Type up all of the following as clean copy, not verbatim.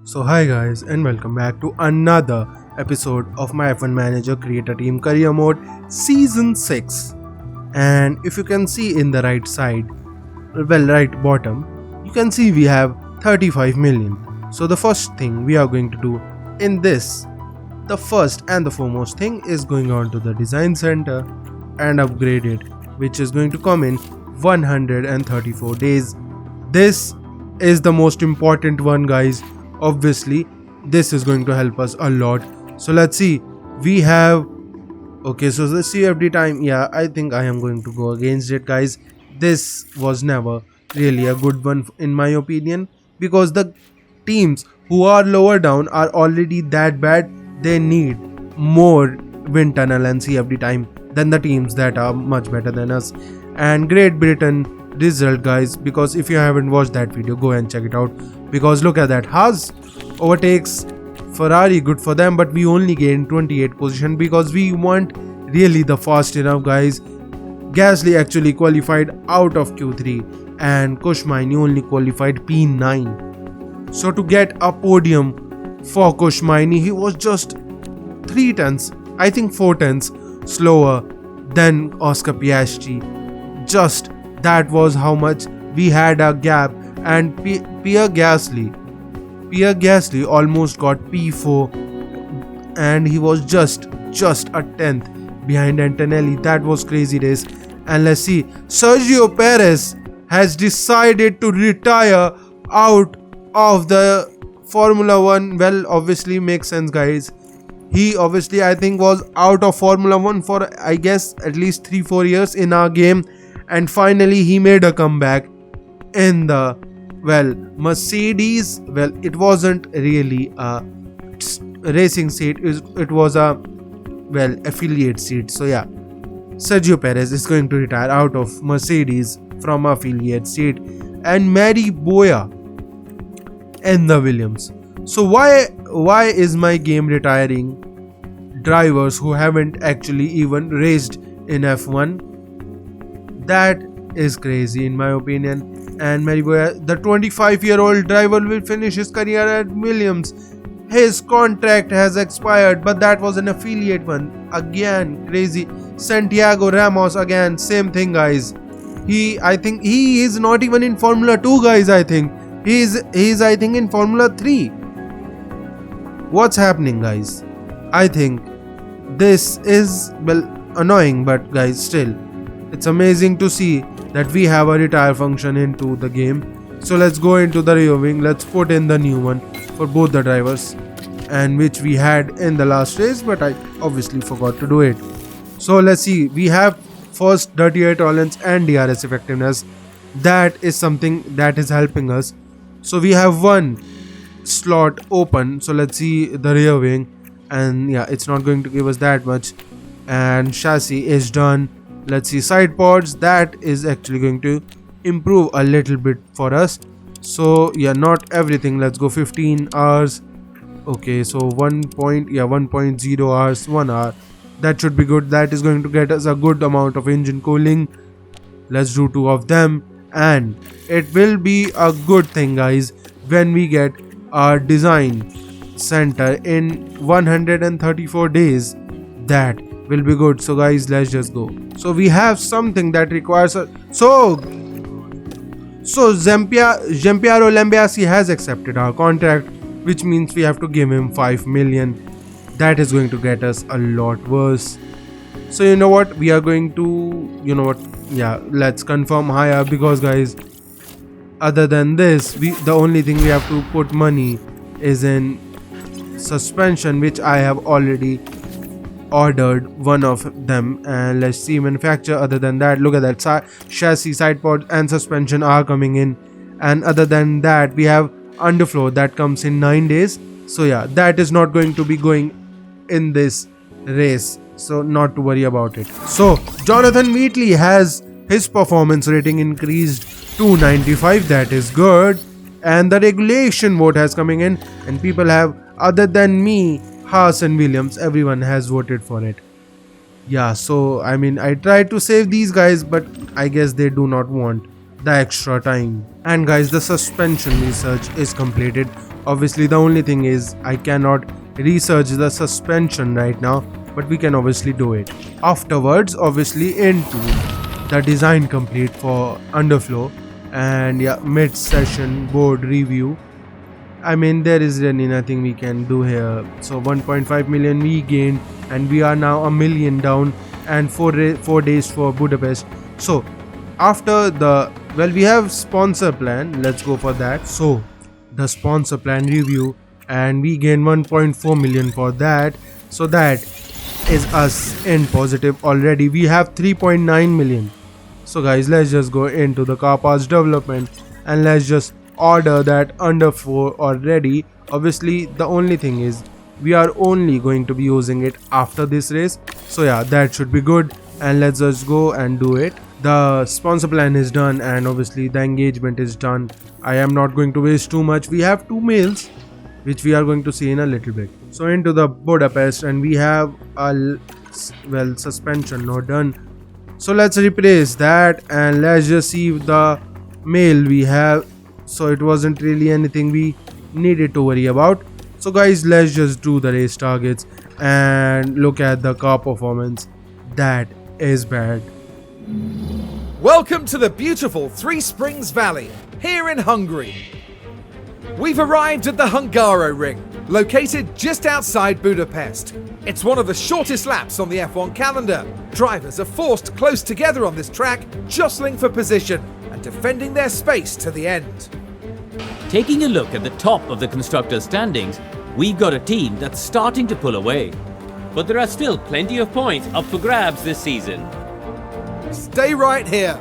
So hi guys and welcome back to another episode of my F1 Manager Creator Team Career Mode Season 6. And if you can see in the right side, right bottom, you can see we have 35 million. So the first thing we are going to do in this, the first and the foremost thing is going on to the design center and upgrade it, which is going to come in 134 days. This is the most important one, guys. Obviously this is going to help us a lot. So let's see, we have so the CFD time, yeah, I think I am going to go against it, guys. This was never really a good one in my opinion, because the teams who are lower down are already that bad. They need more wind tunnel and CFD time than the teams that are much better than us. And Great Britain result, guys, because if you haven't watched that video, go and check it out, because look at that. Haas overtakes Ferrari, good for them, but we only gained 28 position because we weren't really the fast enough, guys. Gasly actually qualified out of Q3 and Kushmaini only qualified P9. So to get a podium for Kushmaini, he was just 3 tenths, I think 4 tenths slower than Oscar Piastri. Just that was how much we had a gap. And Pierre Gasly almost got P4 and he was just a tenth behind Antonelli. That was crazy race. And let's see, Sergio Perez has decided to retire out of the Formula 1. Well, obviously makes sense, guys. He obviously, I think, was out of Formula 1 for, I guess, at least 3-4 years in our game, and finally he made a comeback in the Mercedes. Well, it wasn't really a racing seat, it was a affiliate seat. So yeah, Sergio Perez is going to retire out of Mercedes from affiliate seat, and Mary Boya in the Williams. So why is my game retiring drivers who haven't actually even raced in F1? That is crazy in my opinion. And Mary Boya, the 25-year-old driver, will finish his career at Williams. His contract has expired, but that was an affiliate one. Again, crazy. Santiago Ramos, again, same thing, guys. I think he is not even in Formula 2, guys. I think he's I think in Formula 3. What's happening, guys? I think this is annoying, but guys, still it's amazing to see that we have a retire function into the game. So let's go into the rear wing. Let's put in the new one for both the drivers, and which we had in the last race, but I obviously forgot to do it. So let's see, we have first dirty air tolerance and DRS effectiveness. That is something that is helping us. So we have one slot open, so let's see the rear wing, and yeah, it's not going to give us that much. And chassis is done. Let's see side pods. That is actually going to improve a little bit for us. So yeah, not everything. Let's go 15 hours. Okay, so 1.0 hours, 1 hour. That should be good. That is going to get us a good amount of engine cooling. Let's do 2 of them, and it will be a good thing, guys, when we get our design center in 134 days. That will be good. So guys, let's just go. So we have something that requires a so Gianpiero Lambiasi has accepted our contract, which means we have to give him 5 million. That is going to get us a lot worse. So you know what, we are going to let's confirm higher, because guys, other than this, the only thing we have to put money is in suspension, which I have already ordered one of them, and let's see manufacture. Other than that, look at that, chassis, side pod and suspension are coming in. And other than that, we have underfloor that comes in 9 days. So yeah, that is not going to be going in this race, so not to worry about it. So Jonathan Wheatley has his performance rating increased to 95. That is good. And the regulation vote has coming in, and people have, other than me, Haas and Williams, everyone has voted for it. Yeah, so I mean, I tried to save these guys, but I guess they do not want the extra time. And guys, the suspension research is completed. Obviously the only thing is I cannot research the suspension right now, but we can obviously do it afterwards. Obviously into the design complete for underflow, and yeah, mid session board review. I mean, there is really nothing we can do here. So 1.5 million we gained, and we are now a million down, and 4 days for Budapest. So after the, well, we have sponsor plan. Let's go for that. So the sponsor plan review, and we gain 1.4 million for that. So that is us in positive already. We have 3.9 million. So guys, let's just go into the car parts development, and let's just order that under 4 already. Obviously the only thing is we are only going to be using it after this race, so yeah, that should be good. And let's just go and do it. The sponsor plan is done, and obviously the engagement is done. I am not going to waste too much. We have 2 mails which we are going to see in a little bit. So into the Budapest, and we have a, well, suspension not done, so let's replace that, and let's just see the mail we have. So it wasn't really anything we needed to worry about. So guys, let's just do the race targets and look at the car performance. That is bad. Welcome to the beautiful Three Springs Valley, here in Hungary. We've arrived at the Hungaro Ring, located just outside Budapest. It's one of the shortest laps on the F1 calendar. Drivers are forced close together on this track, jostling for position and defending their space to the end. Taking a look at the top of the constructors' standings, we've got a team that's starting to pull away. But there are still plenty of points up for grabs this season. Stay right here,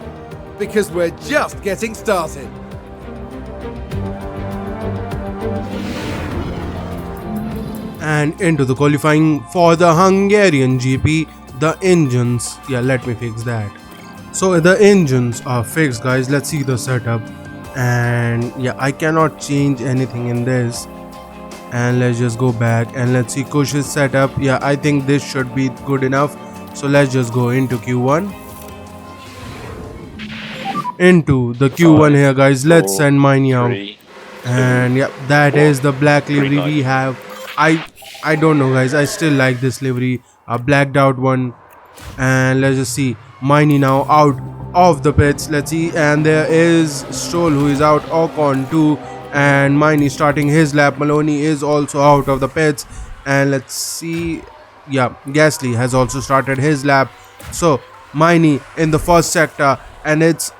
because we're just getting started. And into the qualifying for the Hungarian GP, the engines, yeah, let me fix that. So the engines are fixed, guys. Let's see the setup, and yeah, I cannot change anything in this. And let's just go back and let's see Kush's setup. Yeah, I think this should be good enough. So let's just go into Q1. Into the Q1 here, guys. Let's send mine out. And yeah, that is the black livery we have. I don't know, guys, I still like this livery, a blacked out one. And let's just see Miney now out of the pits. Let's see, and there is Stroll who is out, Ocon too, and Miney starting his lap. Maloney is also out of the pits, and let's see, yeah, Gasly has also started his lap. So Miney in the first sector, and it's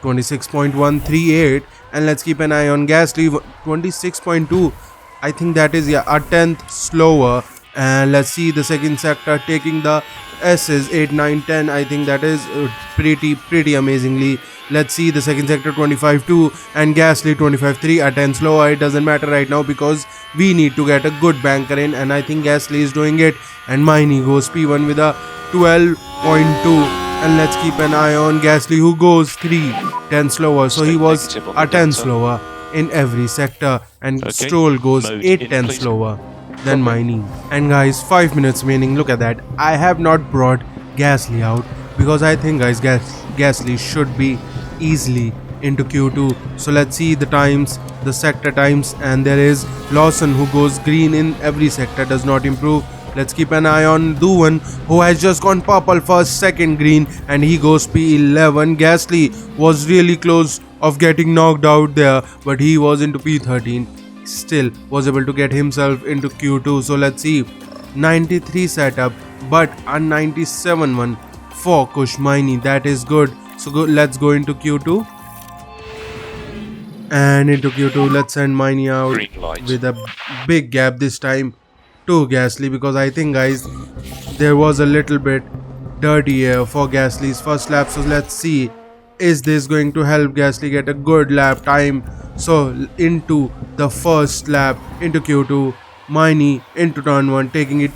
26.138, and let's keep an eye on Gasly, 26.2. I think that is, yeah, a tenth slower. And let's see the second sector taking the S's 8, 9, 10. I think that is pretty amazingly. Let's see the second sector 25.2 and Gasly 25.3, a 10 slower. It doesn't matter right now because we need to get a good banker in, and I think Gasly is doing it. And Miney goes P1 with a 12.2. And let's keep an eye on Gasly, who goes 10 slower. So he was a 10 slower in every sector, and Stroll goes 8/10 slower than Miney. And guys, 5 minutes remaining. Look at that. I have not brought Gasly out because I think, guys, Gasly should be easily into Q2. So let's see the times, the sector times, and there is Lawson who goes green in every sector, does not improve. Let's keep an eye on Duvan, who has just gone purple first, second green, and he goes P11. Gasly was really close of getting knocked out there, but he was into P13, still was able to get himself into Q2. So let's see, 93 setup, but a 97 one for Kush Miney. That is good. So let's go into Q2. And into Q2, let's send Miney out with a big gap this time to Gasly, because I think, guys, there was a little bit dirty air for Gasly's first lap. So let's see, is this going to help Gasly get a good lap time? So into the first lap, into Q2, Miney into turn 1, taking it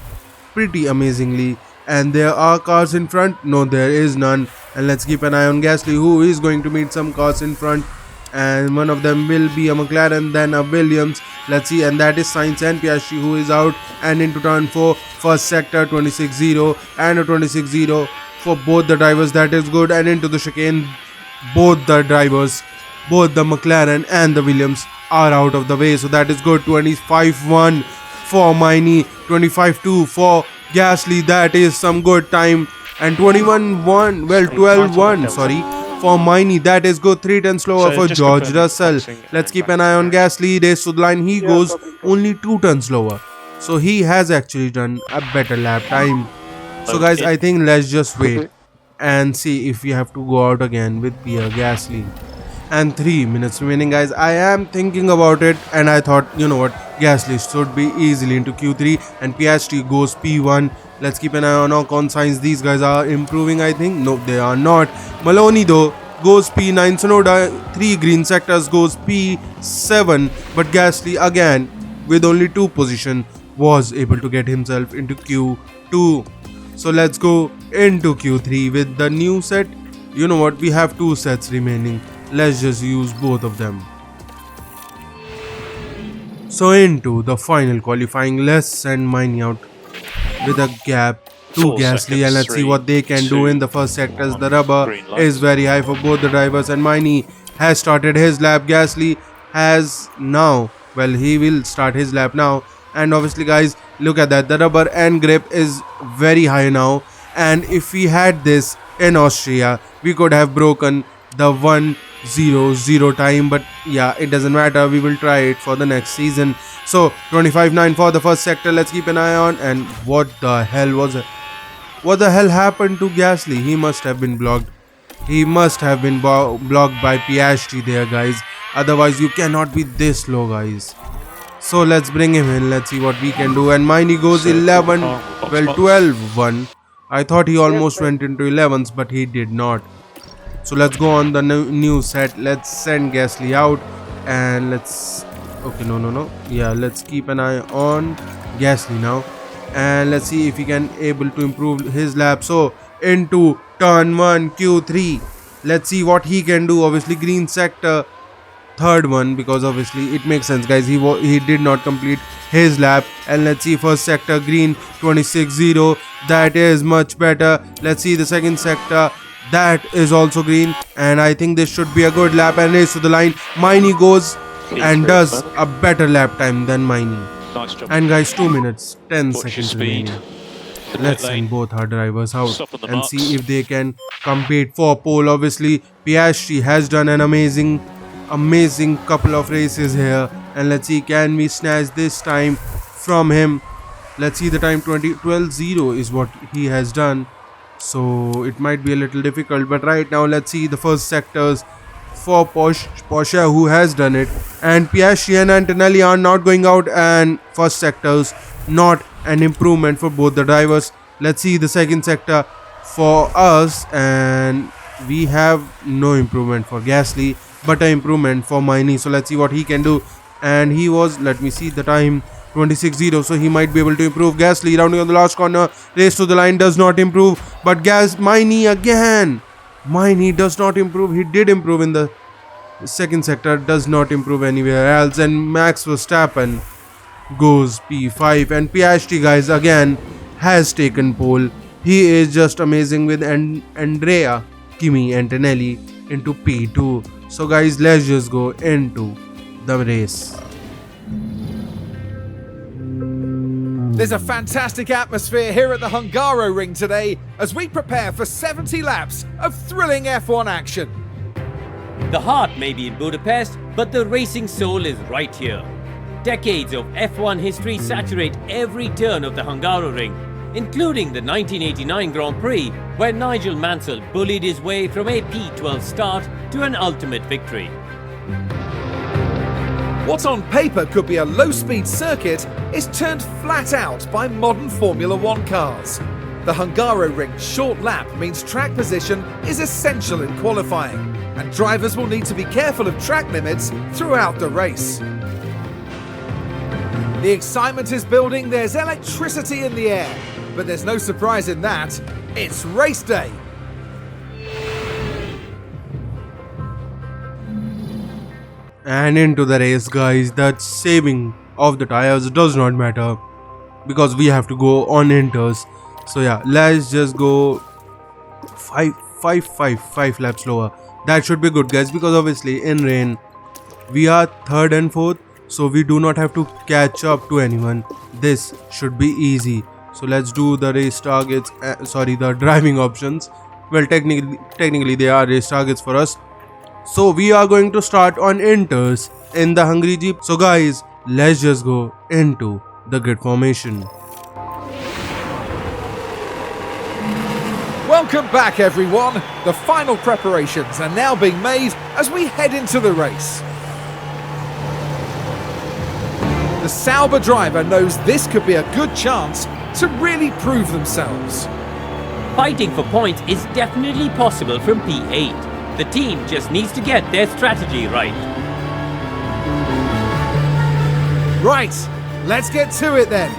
pretty amazingly. And there are cars in front? No, there is none. And let's keep an eye on Gasly, who is going to meet some cars in front, and one of them will be a McLaren, then a Williams. Let's see, and that is Sainz and Piastri who is out. And into turn 4, first sector, 26.0 and a 26.0 for both the drivers. That is good. And into the chicane, both the drivers, both the McLaren and the Williams, are out of the way, so that is good. 25-1 for Miney, 25-2 for Gasly. That is some good time. And 21-1, well, 12-1, sorry, for Miney. That is good. 3 turns slower for George Russell. Let's keep an eye on Gasly. Race to the line. He goes only 2 turns slower. So he has actually done a better lap time. So guys, I think let's just wait and see if we have to go out again with Pierre Gasly. And 3 minutes remaining, guys. I am thinking about it, and I thought, you know what, Gasly should be easily into Q3 and Piastri goes P1. Let's keep an eye on Ocon signs. These guys are improving, I think. No, they are not. Maloney though goes P9. Sonoda 3 green sectors goes P7. But Gasly again with only 2 position was able to get himself into Q2. So let's go into Q3 with the new set. You know what, we have 2 sets remaining. Let's just use both of them. So into the final qualifying, let's send Miney out with a gap to Gasly, and let's see what they can do in the first sectors. The rubber is very high for both the drivers, and Miney has started his lap. Gasly has now, well, he will start his lap now. And obviously guys, look at that, the rubber and grip is very high now, and if we had this in Austria, we could have broken the 1:00 time, but yeah, it doesn't matter, we will try it for the next season. So 25-9 for the first sector. Let's keep an eye on. And what the hell was it? What the hell happened to Gasly? He must have been blocked. He must have been blocked by Piastri there, guys. Otherwise you cannot be this low, guys. So let's bring him in. Let's see what we can do. And Miney goes 11, well, 12-1. I thought he almost went into 11s, but he did not. So let's go on the new set. Let's send Gasly out, and let's, okay, no, yeah, let's keep an eye on Gasly now, and let's see if he can able to improve his lap. So into turn 1 Q3, let's see what he can do. Obviously green sector, third one, because obviously it makes sense, guys, he did not complete his lap. And let's see first sector green, 26-0. That is much better. Let's see the second sector, that is also green, and I think this should be a good lap. And race to the line, Miney goes and does a better lap time than Miney. And guys, 2 minutes 10 seconds remaining. Let's send both our drivers out and see if they can compete for pole. Obviously Piastri has done an amazing couple of races here, and let's see, can we snatch this time from him. Let's see the time, 12-0 is what he has done. So it might be a little difficult, but right now let's see the first sectors for Porsche, who has done it. And Piastri and Antonelli are not going out, and first sectors not an improvement for both the drivers. Let's see the second sector for us, and we have no improvement for Gasly, but an improvement for Miney. So let's see what he can do. And he was, let me see the time, 26-0, so he might be able to improve. Gasly rounding on the last corner, race to the line, does not improve. But Miney again, Miney does not improve. He did improve in the second sector, does not improve anywhere else. And Max Verstappen goes P5, and Piastri, guys, again has taken pole. He is just amazing with Andrea Kimi Antonelli into P2. So guys, let's just go into the race. There's a fantastic atmosphere here at the Hungaroring today as we prepare for 70 laps of thrilling F1 action. The heart may be in Budapest, but the racing soul is right here. Decades of F1 history saturate every turn of the Hungaroring, including the 1989 Grand Prix, where Nigel Mansell bullied his way from a P12 start to an ultimate victory. What on paper could be a low-speed circuit is turned flat out by modern Formula One cars. The Hungaroring's short lap means track position is essential in qualifying, and drivers will need to be careful of track limits throughout the race. The excitement is building, there's electricity in the air, but there's no surprise in that, it's race day. And into the race, guys. The saving of the tires does not matter because we have to go on inters. So yeah, let's just go 5 laps slower. That should be good, guys, because obviously in rain We are third and fourth, so we do not have to catch up to anyone. This should be easy. So let's do the race targets, the driving options. Well, technically they are race targets for us. So we are going to start on inters in the Hungry Jeep. So guys, let's just go into the grid formation. Welcome back, everyone. The final preparations are now being made as we head into the race. The Sauber driver knows this could be a good chance to really prove themselves. Fighting for points is definitely possible from P8. The team just needs to get their strategy right. Right, let's get to it then.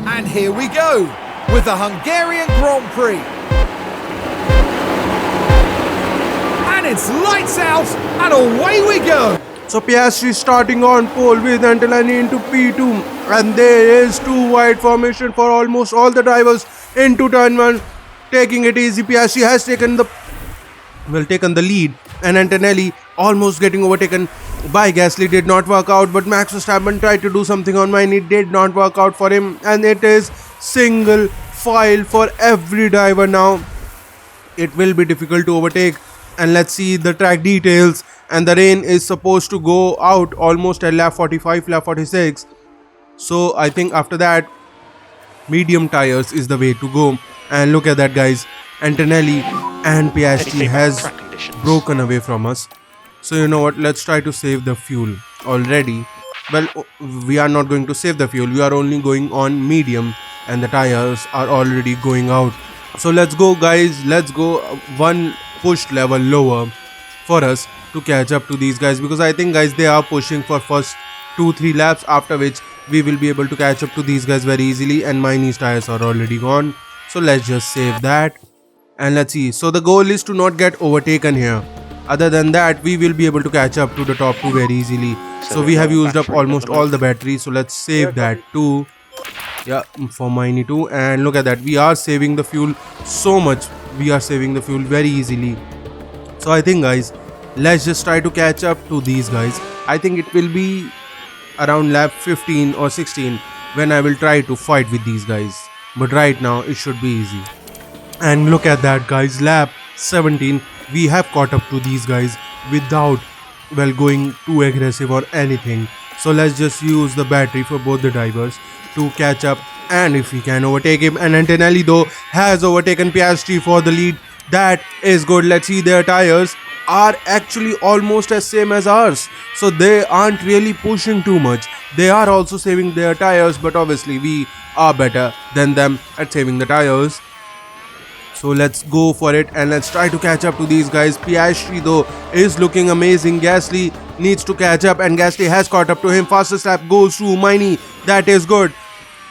And here we go with the Hungarian Grand Prix. And it's lights out and away we go. So Piastri starting on pole with Antonelli into P2, and there is two wide formation for almost all the drivers into turn 1. Taking it easy, Piastri has taken the lead, and Antonelli almost getting overtaken by Gasly. Did not work out, but Max Verstappen tried to do something on mine. It did not work out for him, and it is single file for every driver now. It will be difficult to overtake, and let's see the track details. And the rain is supposed to go out almost at lap 45, lap 46. So I think after that, medium tires is the way to go. And look at that, guys. Antonelli and Piastri has broken away from us. So you know what, let's try to save the fuel already. Well, we are not going to save the fuel. We are only going on medium, and the tires are already going out. So let's go, guys. Let's go one pushed level lower for us to catch up to these guys, because I think, guys, they are pushing for first 2-3 laps, after which we will be able to catch up to these guys very easily, and my knees tires are already gone. So let's just save that, and let's see. So the goal is to not get overtaken here. Other than that, we will be able to catch up to the top 2 very easily. So we have used up almost all the battery, so let's save that too. Yeah, for mine too. And look at that, we are saving the fuel so much. We are saving the fuel very easily. So I think, guys, let's just try to catch up to these guys. I think it will be around lap 15 or 16 when I will try to fight with these guys. But right now it should be easy. And look at that, guys, lap 17 we have caught up to these guys without, well, going too aggressive or anything. So let's just use the battery for both the drivers to catch up, and if we can overtake him. And Antonelli though has overtaken Piastri for the lead. That is good. Let's see, their tires are actually almost as same as ours, so they aren't really pushing too much. They are also saving their tires, but obviously we are better than them at saving the tires. So let's go for it, and let's try to catch up to these guys. Piastri though is looking amazing. Gasly needs to catch up, and Gasly has caught up to him. Fastest lap goes to Mini. That is good.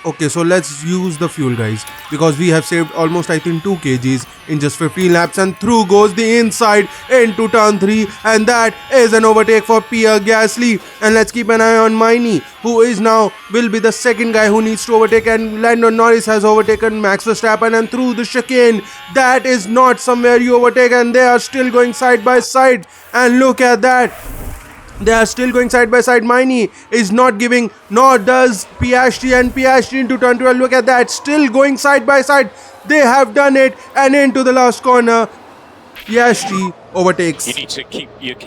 Okay, so let's use the fuel, guys, because we have saved almost, I think, 2 kgs in just 15 laps, and through goes the inside into turn 3, and that is an overtake for Pierre Gasly. And let's keep an eye on Mini, who is now will be the second guy who needs to overtake, and Lando Norris has overtaken Max Verstappen, and through the chicane, that is not somewhere you overtake, and they are still going side by side. And look at that, they are still going side by side. Mini is not giving, nor does Piastri, and Piastri into turn 12. Look at that, still going side by side. They have done it, and into the last corner, Piastri overtakes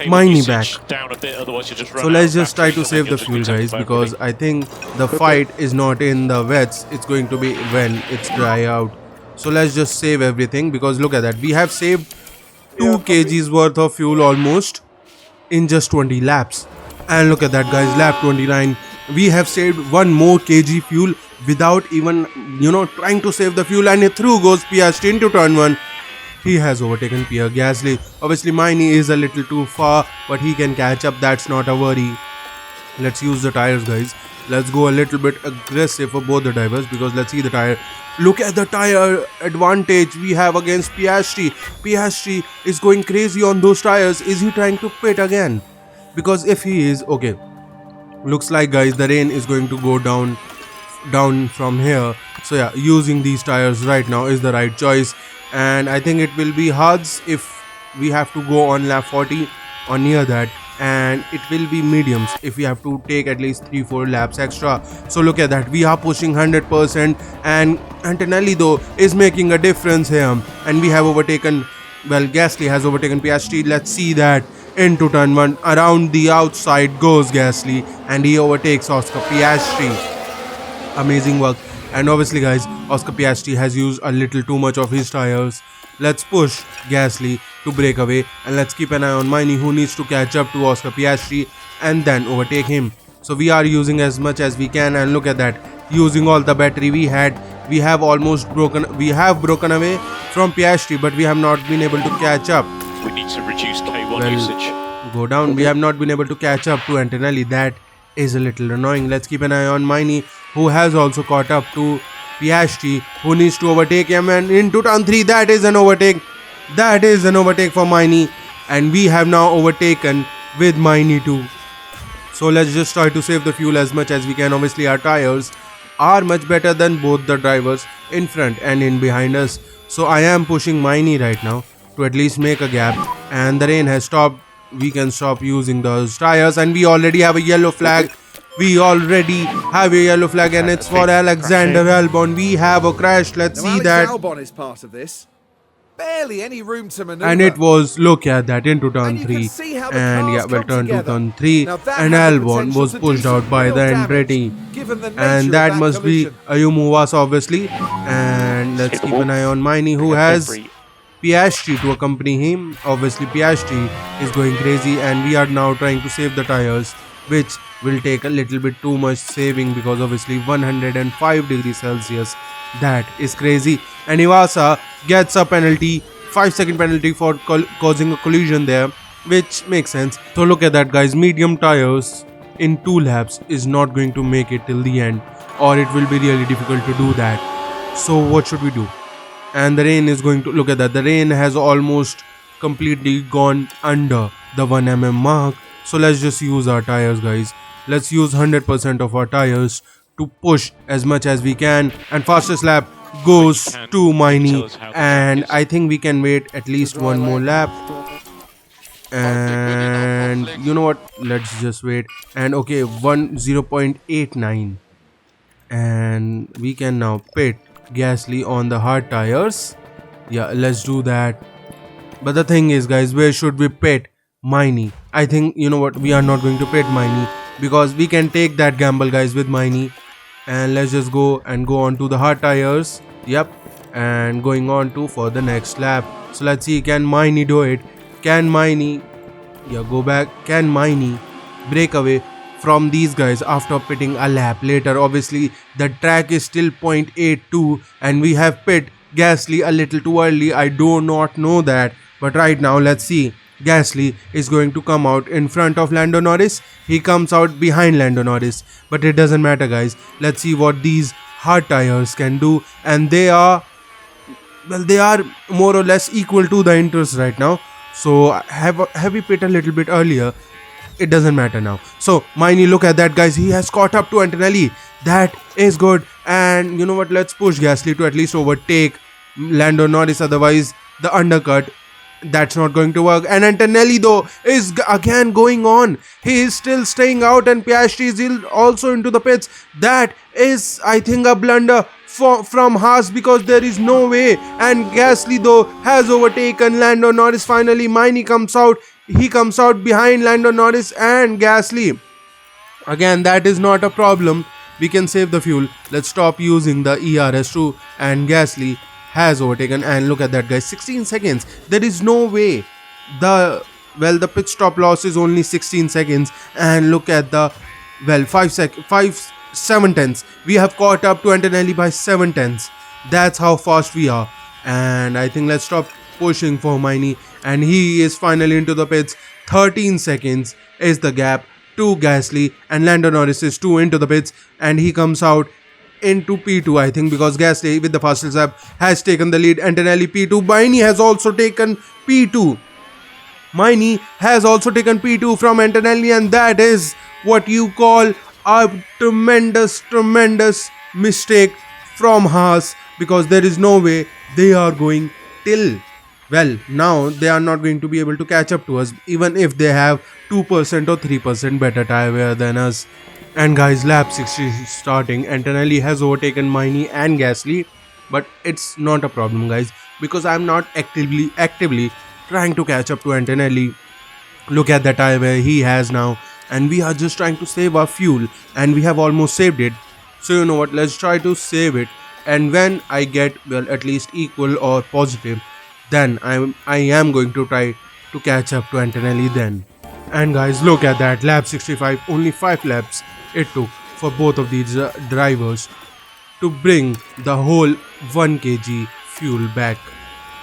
Mini back. Down a bit, otherwise you just run so let's just try to save the fuel, guys, because I think the fight is not in the wets. It's going to be when it's dry out. So let's just save everything, because look at that, we have saved 2 kgs worth of fuel almost in just 20 laps. And look at that, guys, lap 29 we have saved 1 more kg fuel without even, trying to save the fuel. And through goes Piastri into turn 1. He has overtaken Pierre Gasly. Obviously Mini is a little too far, but he can catch up, that's not a worry. Let's use the tires, guys. Let's go a little bit aggressive for both the drivers, because let's see the tire. Look at the tire advantage we have against Piastri. Piastri is going crazy on those tires. Is he trying to pit again? Because if he is, okay, looks like, guys, the rain is going to go down from here. So yeah, using these tires right now is the right choice. And I think it will be hards if we have to go on lap 40 or near that, and it will be mediums if we have to take at least 3-4 laps extra. So look at that, we are pushing 100%, and Antonelli though is making a difference here, and we have overtaken, well, Gasly has overtaken Piastri. Let's see that into turn 1, around the outside goes Gasly, and he overtakes Oscar Piastri. Amazing work. And obviously guys, Oscar Piastri has used a little too much of his tires. Let's push Gasly to break away, and let's keep an eye on Miney, who needs to catch up to Oscar Piastri and then overtake him. So we are using as much as we can, and look at that, using all the battery we had, we have broken away from Piastri, but we have not been able to catch up. We need to reduce K1 usage. Go down. We have not been able to catch up to Antonelli. That is a little annoying. Let's keep an eye on Miney, who has also caught up to Piastri, who needs to overtake him, and into turn 3, that is an overtake. That is an overtake for Miney, and we have now overtaken with Miney too. So let's just try to save the fuel as much as we can. Obviously our tires are much better than both the drivers in front and in behind us. So I am pushing Miney right now to at least make a gap, and the rain has stopped. We can stop using those tires, and we already have a yellow flag. And it's for Alexander Albon. We have a crash. Let's Now, see Alex that. Albon is part of this. Barely any room to maneuver. And it was, look at that, into turn And you can 3. see how the And cars yeah, well, come turn 2, together. turn 3. Now that And had the Albon potential was to pushed do out some by real the damage, Andretti. given the nature And of that that must be collision. Ayumuwas, obviously. And let's keep an eye on Miney, who has Piastri to accompany him. Obviously Piastri is going crazy, and we are now trying to save the tires, which will take a little bit too much saving, because obviously 105 degrees Celsius, that is crazy. And Iwasa gets a penalty, 5-second penalty for causing a collision there, which makes sense. So look at that guys, medium tires in 2 laps is not going to make it till the end, or it will be really difficult to do that. So what should we do? And the rain is going to, look at that, the rain has almost completely gone under the 1 mm mark. So let's just use our tires guys. Let's use 100% of our tires to push as much as we can, and fastest lap goes to Miney, and I think we can wait at least one more lap. And you know what, let's just wait. And okay, 0.89, and we can now pit Gasly on the hard tires. Yeah, let's do that. But the thing is guys, where should we pit Miney? I think, you know what, we are not going to pit Miney, because we can take that gamble guys with Miney. And let's just go on to the hard tires. Yep, and going on to for the next lap. So let's see, can Miney do it? Can Miney, yeah, go back, can Miney break away from these guys after pitting a lap later? Obviously the track is still 0.82, and we have pit Gasly a little too early. I do not know that, but right now let's see. Gasly is going to come out in front of Lando Norris. He comes out behind Lando Norris, but it doesn't matter guys. Let's see what these hard tires can do, and they are, well, they are more or less equal to the Inters right now. So have we pit a little bit earlier, it doesn't matter now. So Miney, look at that guys, he has caught up to Antonelli. That is good. And you know what, let's push Gasly to at least overtake Lando Norris, otherwise the undercut, that's not going to work. And Antonelli though is again going on, he is still staying out, and Piastri is also into the pits. That is, I think, a blunder from Haas, because there is no way. And Gasly though has overtaken Lando Norris finally. Miney comes out, he comes out behind Lando Norris and Gasly. Again, that is not a problem, we can save the fuel. Let's stop using the ERS2, and Gasly has overtaken. And look at that guys, 16 seconds. There is no way. The pit stop loss is only 16 seconds, and look at the 7 tenths. We have caught up to Antonelli by 7 tenths. That's how fast we are. And I think let's stop pushing for Miney, and he is finally into the pits. 13 seconds is the gap to Gasly, and Lando Norris is 2 into the pits, and he comes out into P2, I think, because Gasly with the fastest lap has taken the lead. Antonelli P2. Miney has also taken P2. Miney has also taken P2 from Antonelli, and that is what you call a tremendous mistake from Haas, because there is no way they are going till well, now they are not going to be able to catch up to us even if they have 2% or 3% better tire wear than us. And guys, lap 60 is starting. Antonelli has overtaken Miney and Gasly, but it's not a problem, guys, because I'm not actively trying to catch up to Antonelli. Look at the tire wear he has now, and we are just trying to save our fuel, and we have almost saved it. So you know what, let's try to save it, and when I get, well, at least equal or positive, then I am going to try to catch up to Antonelli then. And guys, look at that, lap 65, only 5 laps it took for both of these drivers to bring the whole 1 kg fuel back.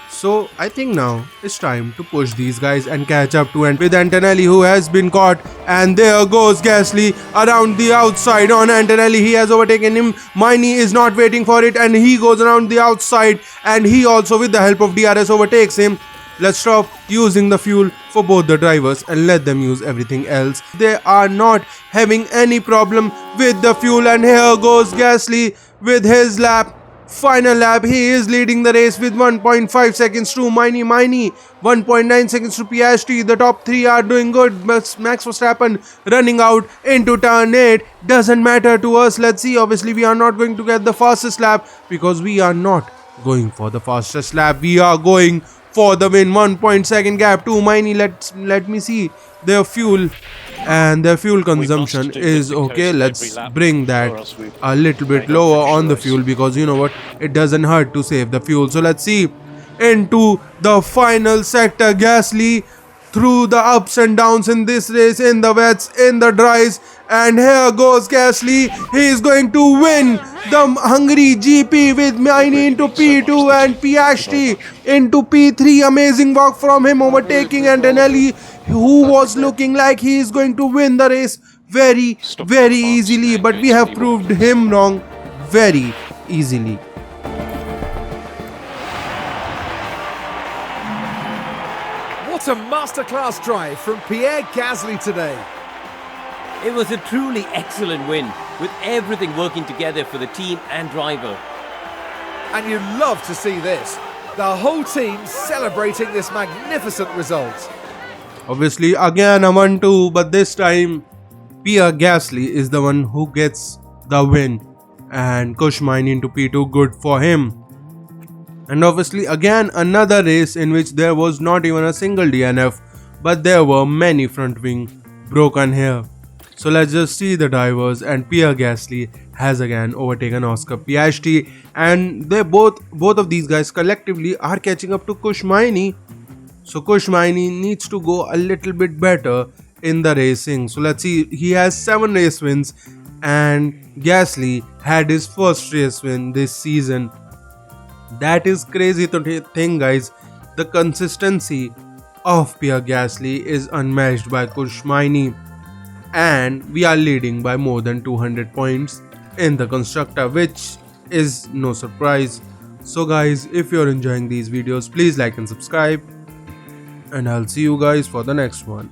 So I think now it's time to push these guys and catch up to, and with Antonelli, who has been caught, and there goes Gasly around the outside on Antonelli. He has overtaken him. Miney is not waiting for it, and he goes around the outside, and he also, with the help of DRS, overtakes him. Let's stop using the fuel for both the drivers and let them use everything else. They are not having any problem with the fuel, and here goes Gasly with his lap. Final lap, he is leading the race with 1.5 seconds to Miney, 1.9 seconds to Piastri. The top 3 are doing good, but Max Verstappen running out into turn 8. Doesn't matter to us. Let's see, obviously we are not going to get the fastest lap because we are not going for the fastest lap. We are going for the win. 1.2 gap to Miney. Let me see their fuel, and their fuel consumption is okay. Let's bring that a little bit lower on the fuel, because you know what, it doesn't hurt to save the fuel. So let's see into the final sector. Gasly through the ups and downs in this race, in the wets, in the dries, and here goes Gasly. He is going to win the Hungary GP with Miney into P2 and Piastri into P3. Amazing work from him, overtaking Antonelli, who was looking like he is going to win the race very easily, but we have proved him wrong very easily. What a masterclass drive from Pierre Gasly today. It was a truly excellent win, with everything working together for the team and driver. And you love to see this. The whole team celebrating this magnificent result. Obviously, again a 1-2, but this time Pierre Gasly is the one who gets the win, and Kush Miney into P2, good for him. And obviously again another race in which there was not even a single DNF, but there were many front wing broken here. So let's just see the drivers, and Pierre Gasly has again overtaken Oscar Piastri, and they both of these guys collectively are catching up to Kush Miney. So Kush Miney needs to go a little bit better in the racing. So let's see, he has 7 race wins, and Gasly had his first race win this season. That is crazy to think, guys. The consistency of Pierre Gasly is unmatched by Kush Miney, and we are leading by more than 200 points in the constructor, which is no surprise. So guys, if you're enjoying these videos, please like and subscribe, and I'll see you guys for the next one.